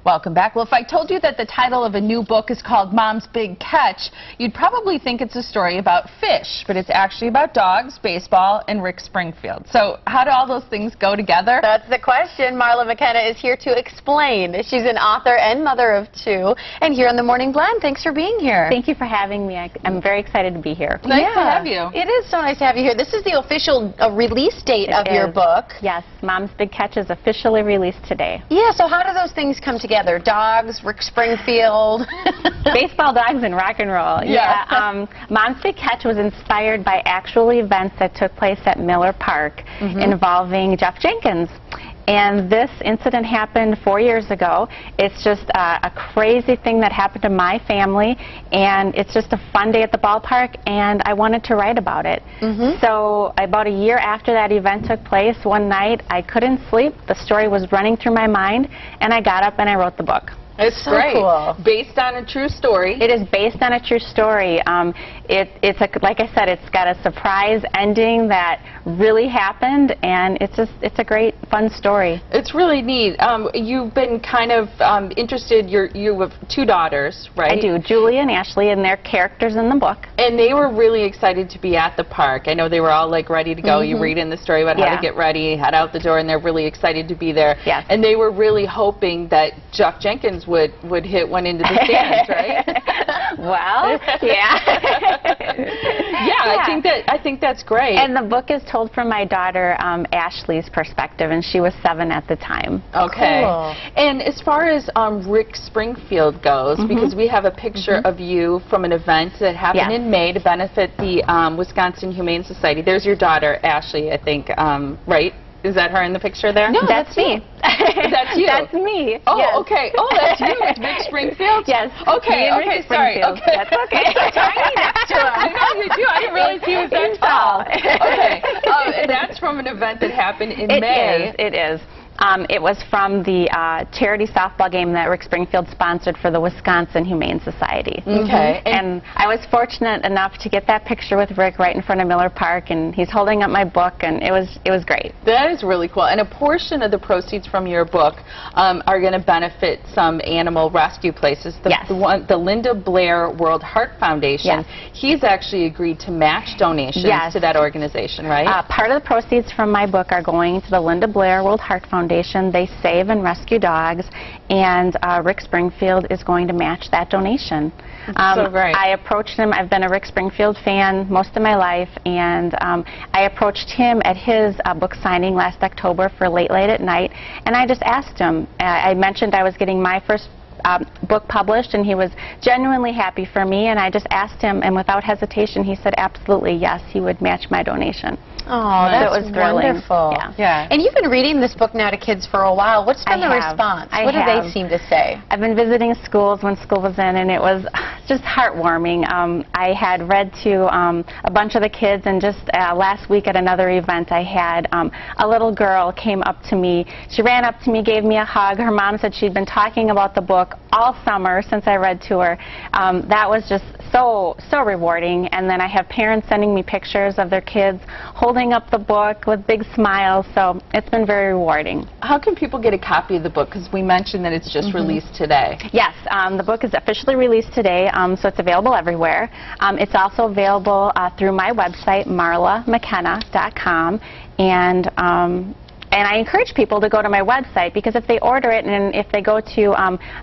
Welcome back. Well, if I told you that the title of a new book is called Mom's Big Catch, you'd probably think it's a story about fish, but it's actually about dogs, baseball, and Rick Springfield. So how do all those things go together? That's the question. Marla McKenna is here to explain. She's an author and mother of two. And here on The Morning Blend, thanks for being here. Thank you for having me. I'm very excited to be here. Nice to have you. It is so nice to have you here. This is the official release date of your book. Yes, Mom's Big Catch is officially released today. Yeah, so how do those things come together? Dogs, Rick Springfield. Baseball, dogs, and rock and roll. Yeah. Mom's Big Catch was inspired by actual events that took place at Miller Park involving Jeff Jenkins. And this incident happened 4 years ago. It's just a crazy thing that happened to my family, and it's just a fun day at the ballpark, and I wanted to write about it. So about a year after that event took place, one night I couldn't sleep. The story was running through my mind, and I got up and I wrote the book. It's so great. Cool. Based on a true story. It is based on a true story. Like I said, it's got a surprise ending that really happened, and it's a great, fun story. It's really neat. You've been kind of interested. You have two daughters, right? I do, Julie and Ashley, and they're characters in the book. And they were really excited to be at the park. I know they were all like ready to go. You read in the story about how to get ready, head out the door, and they're really excited to be there. Yes. And they were really hoping that Jeff Jenkins would hit one into the stands, right? Well, I think that's great. And the book is told from my daughter Ashley's perspective, and she was 7 at the time. Okay. Cool. And as far as Rick Springfield goes, because we have a picture of you from an event that happened in May to benefit the Wisconsin Humane Society. There's your daughter, Ashley, I think, right? Is that her in the picture there? No, that's me. That's you? That's me. Oh, yes. Okay. Oh, that's you. It's Rick Springfield? Yes. Okay, Rick sorry. Springfield. Okay. That's okay. It's so tiny next to him. I know you do. I didn't realize he was that tall. Okay. And that's from an event that happened in May. It is. It was from the charity softball game that Rick Springfield sponsored for the Wisconsin Humane Society. Okay. And I was fortunate enough to get that picture with Rick right in front of Miller Park, and he's holding up my book, and it was great. That is really cool. And a portion of the proceeds from your book are going to benefit some animal rescue places. The Linda Blair World Heart Foundation. He's actually agreed to match donations to that organization, right? Part of the proceeds from my book are going to the Linda Blair World Heart Foundation. They save and rescue dogs, and Rick Springfield is going to match that donation. So great. I approached him. I've been a Rick Springfield fan most of my life, and I approached him at his book signing last October for Late at Night, and I just asked him. I mentioned I was getting my first book published, and he was genuinely happy for me, and I just asked him, and without hesitation he said absolutely yes, he would match my donation. Oh, that's so it was thrilling. Wonderful. Yeah. And you've been reading this book now to kids for a while. What's been the response? What do they seem to say? I've been visiting schools when school was in, and it was just heartwarming. I had read to a bunch of the kids, and just last week at another event I had a little girl came up to me. She ran up to me, gave me a hug. Her mom said she'd been talking about the book all summer since I read to her. That was just so rewarding. And then I have parents sending me pictures of their kids holding up the book with big smiles, so it's been very rewarding. How can people get a copy of the book? Because we mentioned that it's just released today. Yes, the book is officially released today, so it's available everywhere. It's also available through my website, marlamckenna.com, and I encourage people to go to my website, because if they order it and if they go to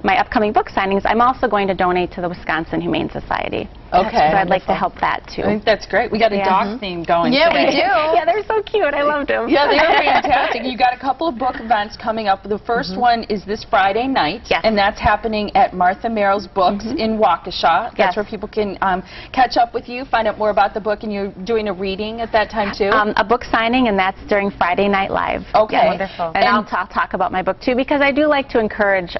my upcoming book signings, I'm also going to donate to the Wisconsin Humane Society. Okay. So I'd like to help that too. I think that's great. We got a dog theme going today. Yeah, we do. Yeah, they're so cute. I loved them. Yeah, they are fantastic. You got a couple of book events coming up. The first one is this Friday night, and that's happening at Martha Merrill's Books in Waukesha. That's where people can catch up with you, find out more about the book, and you're doing a reading at that time too? A book signing, and that's during Friday Night Live. Okay. Yeah, wonderful. And I'll talk about my book too, because I do like to encourage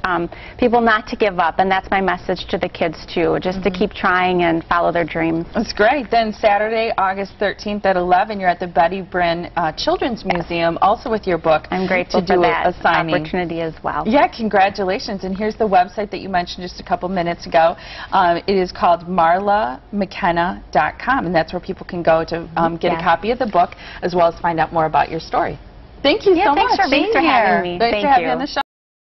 people not to give up, and that's my message to the kids too, just to keep trying and follow their dreams. That's great. Then Saturday, August 13th at 11, you're at the Betty Bryn Children's Museum, also with your book. I'm grateful to do for that a signing opportunity as well. Yeah, congratulations. And here's the website that you mentioned just a couple minutes ago. It is called marlamckenna.com, and that's where people can go to get a copy of the book, as well as find out more about your story. Thank you so much. Thanks for having me. Nice to have you on the show.